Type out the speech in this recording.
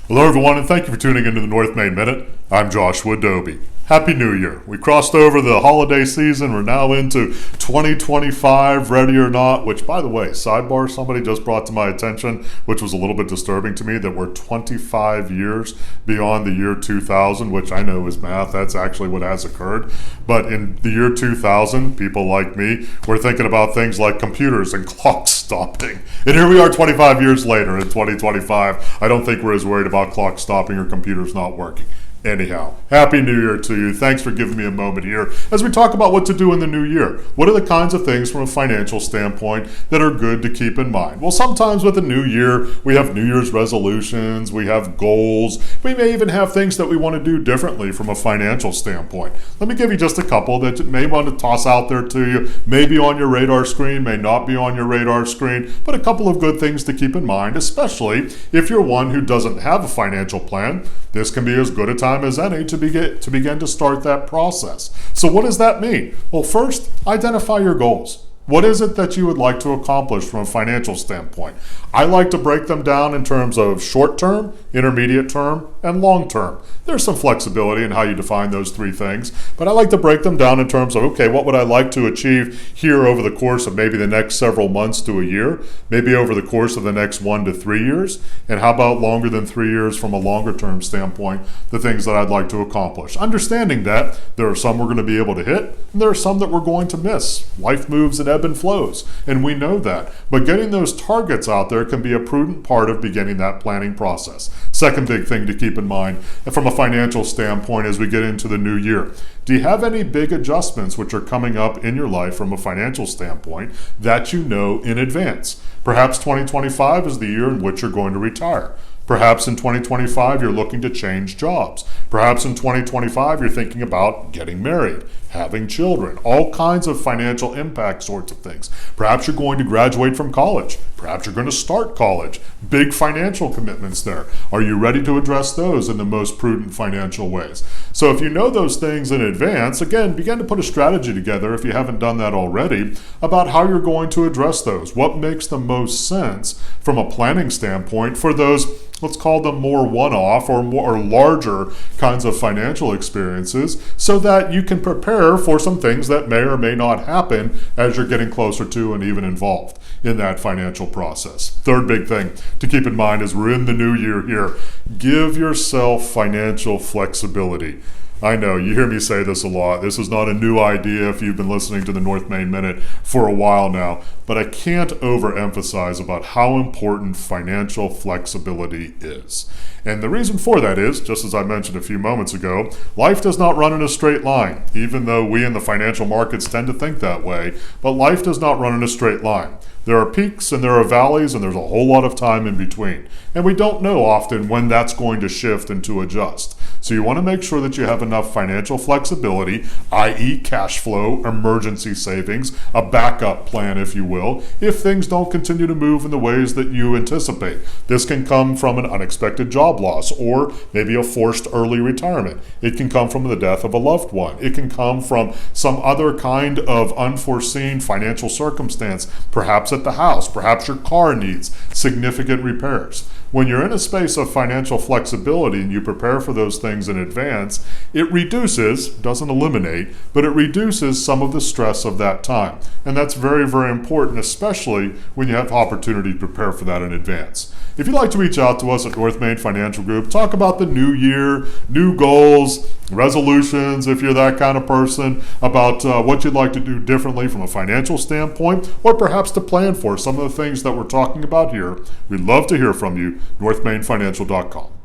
Hello everyone, and thank you for tuning into the North Main Minute. I'm Joshua Doby. Happy New Year. We crossed over the holiday season. We're now into 2025, ready or not, which, by the way, sidebar, somebody just brought to my attention, which was a little bit disturbing to me, that we're 25 years beyond the year 2000, which I know is math. That's actually what has occurred. But in the year 2000, people like me were thinking about things like computers and clocks stopping. And here we are 25 years later in 2025. I don't think we're as worried about clocks stopping or computers not working. Anyhow, Happy New Year to you. Thanks for giving me a moment here as we talk about what to do in the new year. What are the kinds of things from a financial standpoint that are good to keep in mind? Well, sometimes with the new year, we have New Year's resolutions, we have goals, we may even have things that we want to do differently from a financial standpoint. Let me give you just a couple that you may want to toss out there to you, maybe on your radar screen, may not be on your radar screen, but a couple of good things to keep in mind, especially if you're one who doesn't have a financial plan. This can be as good a time as any to begin to start that process. So what does that mean? Well, first, identify your goals. What is it that you would like to accomplish from a financial standpoint? I like to break them down in terms of short term, intermediate term, and long term. There's some flexibility in how you define those three things, but I like to break them down in terms of, okay, what would I like to achieve here over the course of maybe the next several months to a year, maybe over the course of the next 1 to 3 years, and how about longer than 3 years from a longer term standpoint, the things that I'd like to accomplish. Understanding that there are some we're going to be able to hit, and there are some that we're going to miss. Life moves and ebb and flows, and we know that. But getting those targets out there can be a prudent part of beginning that planning process. Second big thing to keep in mind from a financial standpoint as we get into the new year. Do you have any big adjustments which are coming up in your life from a financial standpoint that you know in advance? Perhaps 2025 is the year in which you're going to retire. Perhaps in 2025, you're looking to change jobs. Perhaps in 2025, you're thinking about getting married, having children, all kinds of financial impact sorts of things. Perhaps you're going to graduate from college. Perhaps you're going to start college. Big financial commitments there. Are you ready to address those in the most prudent financial ways? So if you know those things in advance, again, begin to put a strategy together, if you haven't done that already, about how you're going to address those. What makes the most sense from a planning standpoint for those, let's call them more one-off or larger kinds of financial experiences, so that you can prepare for some things that may or may not happen as you're getting closer to and even involved in that financial process. Third big thing to keep in mind as we're in the new year here, give yourself financial flexibility. I know, you hear me say this a lot. This is not a new idea if you've been listening to the North Main Minute for a while now, but I can't overemphasize about how important financial flexibility is. And the reason for that is, just as I mentioned a few moments ago, life does not run in a straight line, even though we in the financial markets tend to think that way, but life does not run in a straight line. There are peaks and there are valleys, and there's a whole lot of time in between. And we don't know often when that's going to shift and to adjust. So you want to make sure that you have enough financial flexibility, i.e. cash flow, emergency savings, a backup plan, if you will, if things don't continue to move in the ways that you anticipate. This can come from an unexpected job loss or maybe a forced early retirement. It can come from the death of a loved one. It can come from some other kind of unforeseen financial circumstance, perhaps at the house, perhaps your car needs significant repairs. When you're in a space of financial flexibility and you prepare for those things in advance, it reduces, doesn't eliminate, but it reduces some of the stress of that time. And that's very, very important, especially when you have opportunity to prepare for that in advance. If you'd like to reach out to us at North Main Financial Group, talk about the new year, new goals, resolutions, if you're that kind of person, about what you'd like to do differently from a financial standpoint, or perhaps to plan for some of the things that we're talking about here, we'd love to hear from you. NorthMainFinancial.com.